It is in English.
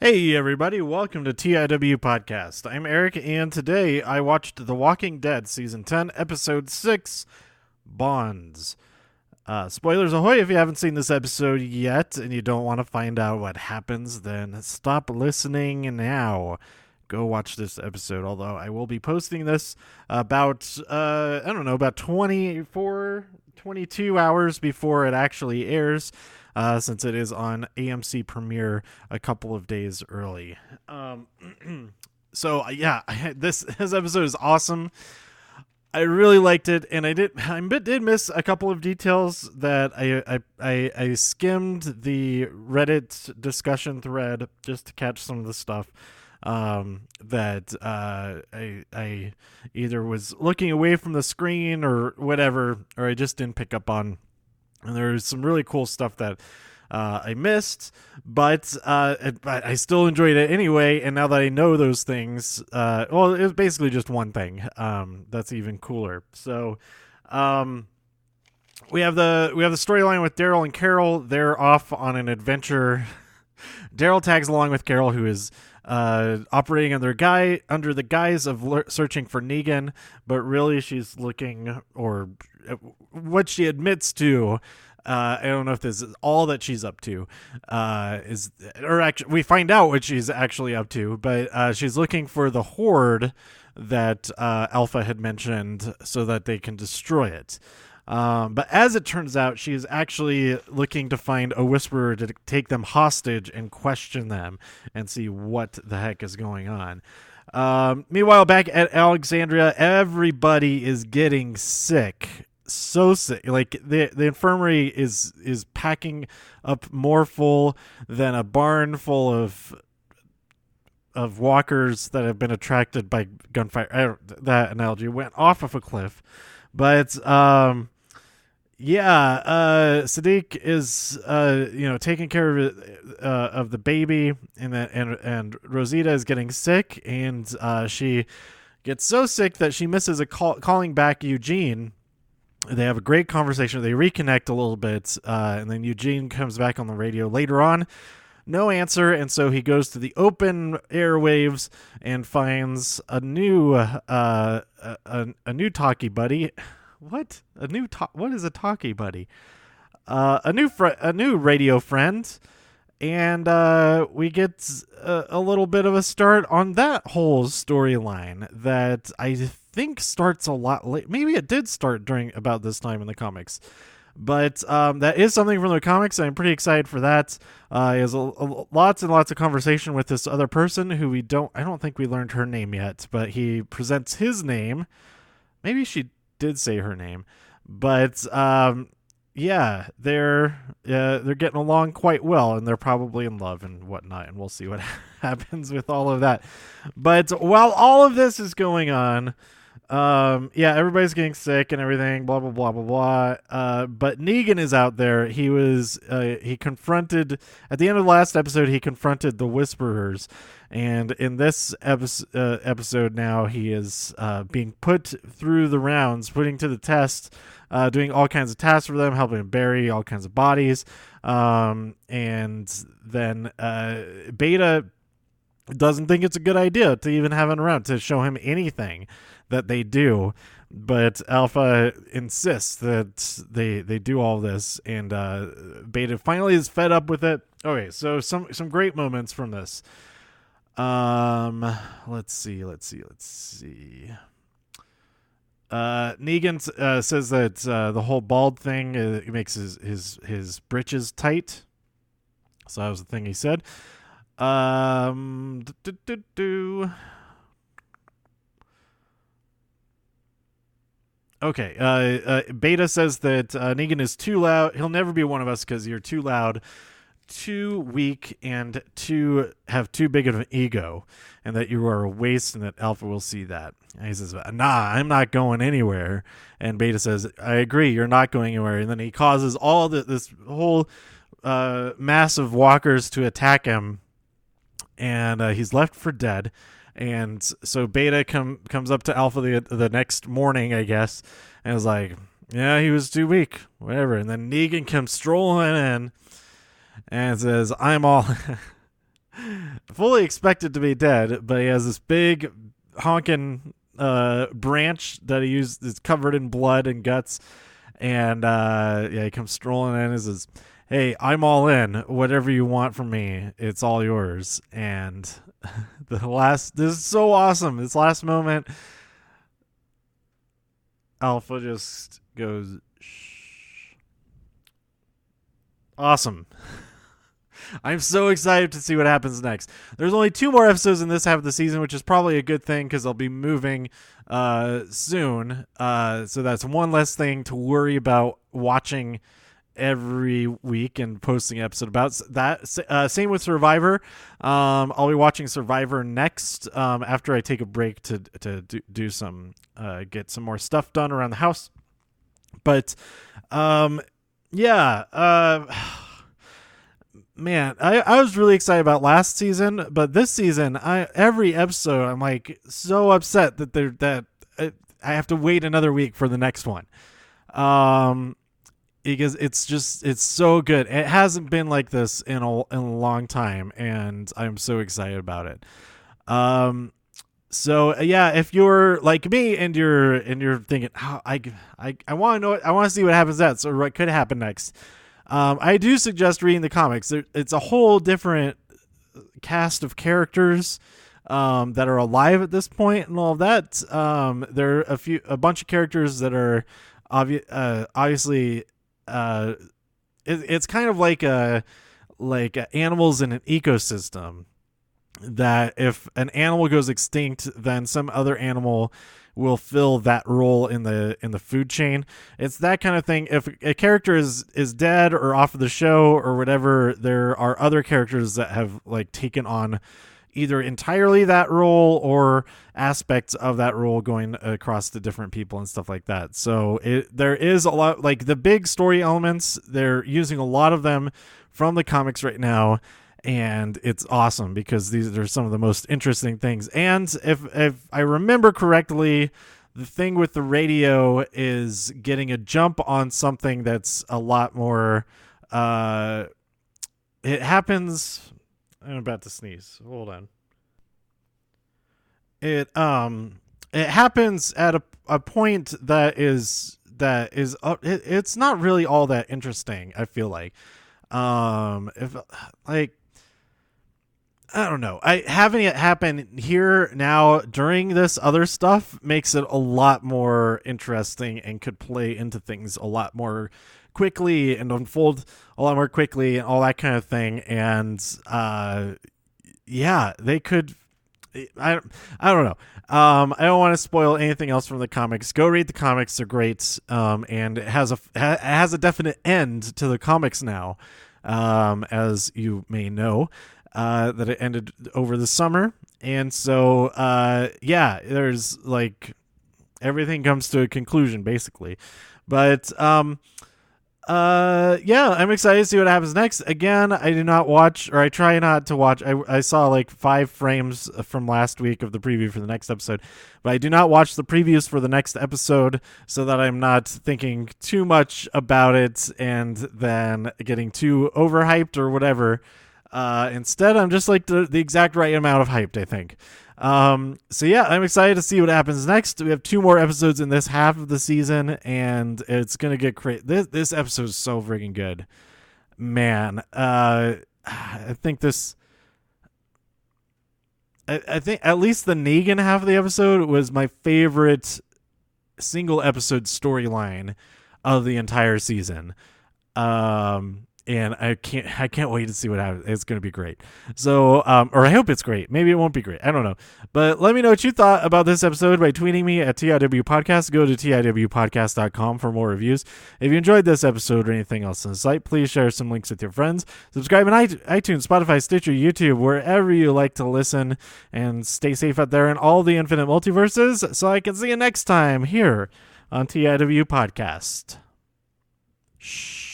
Hey everybody, welcome to TIW Podcast. I'm Eric, and today I watched The Walking Dead Season 10, Episode 6, Bonds. Spoilers ahoy if you haven't seen this episode yet and you don't want to find out what happens, then stop listening now. Go watch this episode, although I will be posting this about, about 24, 22 hours before it actually airs. Since it is on AMC Premiere a couple of days early. This episode is awesome. I really liked it, and I did miss a couple of details that I skimmed the Reddit discussion thread just to catch some of the stuff that I either was looking away from the screen or whatever, or I just didn't pick up on. And there's some really cool stuff that I missed, but I still enjoyed it anyway. And now that I know those things, it was basically just one thing. That's even cooler. So, we have the storyline with Daryl and Carol. They're off on an adventure. Daryl tags along with Carol, who is operating under the guise of searching for Negan, but really she's looking, or what she admits to. I don't know if this is all that she's up to. We find out what she's actually up to, but she's looking for the horde that Alpha had mentioned so that they can destroy it. But as it turns out, she is actually looking to find a whisperer to take them hostage and question them and see what the heck is going on. Meanwhile, back at Alexandria, everybody is getting sick. So sick. Like the infirmary is packing up more full than a barn full of walkers that have been attracted by gunfire. That analogy went off of a cliff. But Siddiq is taking care of the baby, and Rosita is getting sick, and she gets so sick that she misses calling back Eugene. They have a great conversation. They reconnect a little bit, and then Eugene comes back on the radio later on. No answer, and so he goes to the open airwaves and finds a new talkie buddy. What? What is a talkie buddy? A new radio friend, and we get a little bit of a start on that whole storyline that I think starts a lot late. Maybe it did start during about this time in the comics, but that is something from the comics, and I'm pretty excited for that. He has lots and lots of conversation with this other person who I don't think we learned her name yet, but he presents his name. Maybe she did say her name, but they're getting along quite well, and they're probably in love and whatnot, and we'll see what happens with all of that. But while all of this is going on, everybody's getting sick and everything, blah blah blah blah blah. But Negan is out there. He confronted at the end of the last episode. He confronted the Whisperers, and in this episode now he is being put through the rounds, putting to the test, doing all kinds of tasks for them, helping them bury all kinds of bodies, and then Beta doesn't think it's a good idea to even have him around to show him anything that they do, but Alpha insists that they do all this, and Beta finally is fed up with it. Okay, so some great moments from this. Let's see. Negan says that the whole bald thing makes his britches tight. So that was the thing he said. Okay. Beta says that Negan is too loud. He'll never be one of us because you're too loud, too weak, and have too big of an ego, and that you are a waste, and that Alpha will see that. And he says, nah, I'm not going anywhere. And Beta says, I agree, you're not going anywhere. And then he causes all this whole mass of walkers to attack him, and he's left for dead. And so Beta comes up to Alpha the next morning, I guess, and is like, yeah, he was too weak, whatever. And then Negan comes strolling in and says, I'm all fully expected to be dead, but he has this big honking branch that he used is covered in blood and guts. And he comes strolling in and says, "Hey, I'm all in. Whatever you want from me, it's all yours." And this is so awesome. This last moment, Alpha just goes, "Shh." Awesome. I'm so excited to see what happens next. There's only 2 more episodes in this half of the season, which is probably a good thing because I'll be moving soon. So that's one less thing to worry about watching every week and posting an episode about that. Same with Survivor. I'll be watching Survivor next after I take a break to do some get some more stuff done around the house. But man, I was really excited about last season, but this season, every episode I'm like so upset that I have to wait another week for the next one. Because it's so good. It hasn't been like this in a long time, and I'm so excited about it. So yeah, if you're like me and you're thinking, oh, I want to know, I want to see what happens next, or what could happen next. I do suggest reading the comics. It's a whole different cast of characters that are alive at this point and all of that. There are a bunch of characters that are obviously. It's kind of like animals in an ecosystem. That if an animal goes extinct, then some other animal will fill that role in the food chain. It's that kind of thing. If a character is dead or off of the show or whatever, there are other characters that have like taken on either entirely that role or aspects of that role going across to different people and stuff like that. So there is a lot, like the big story elements, they're using a lot of them from the comics right now. And it's awesome because these are some of the most interesting things. And if I remember correctly, the thing with the radio is getting a jump on something that's a lot more. It happens. I'm about to sneeze. Hold on. It happens at a point it's not really all that interesting. I feel like, if like. I don't know. Having it happen here now during this other stuff makes it a lot more interesting and could play into things a lot more quickly and unfold a lot more quickly and all that kind of thing. And they could. I don't know. I don't want to spoil anything else from the comics. Go read the comics; they're great. And it has a definite end to the comics now, as you may know. That it ended over the summer. And so, there's like everything comes to a conclusion basically. But, I'm excited to see what happens next. Again, I do not watch, or I try not to watch. I saw like 5 frames from last week of the preview for the next episode, but I do not watch the previews for the next episode so that I'm not thinking too much about it and then getting too overhyped or whatever. Instead, I'm just like the exact right amount of hyped, I think. I'm excited to see what happens next. We have 2 more episodes in this half of the season, and it's gonna get crazy. This episode is so freaking good, man. I think I think at least the Negan half of the episode was my favorite single episode storyline of the entire season. And I can't wait to see what happens. It's going to be great. So, or I hope it's great. Maybe it won't be great. I don't know. But let me know what you thought about this episode by tweeting me at TIW Podcast. Go to TIWpodcast.com for more reviews. If you enjoyed this episode or anything else on the site, please share some links with your friends. Subscribe on iTunes, Spotify, Stitcher, YouTube, wherever you like to listen. And stay safe out there in all the infinite multiverses. So I can see you next time here on TIW Podcast. Shh.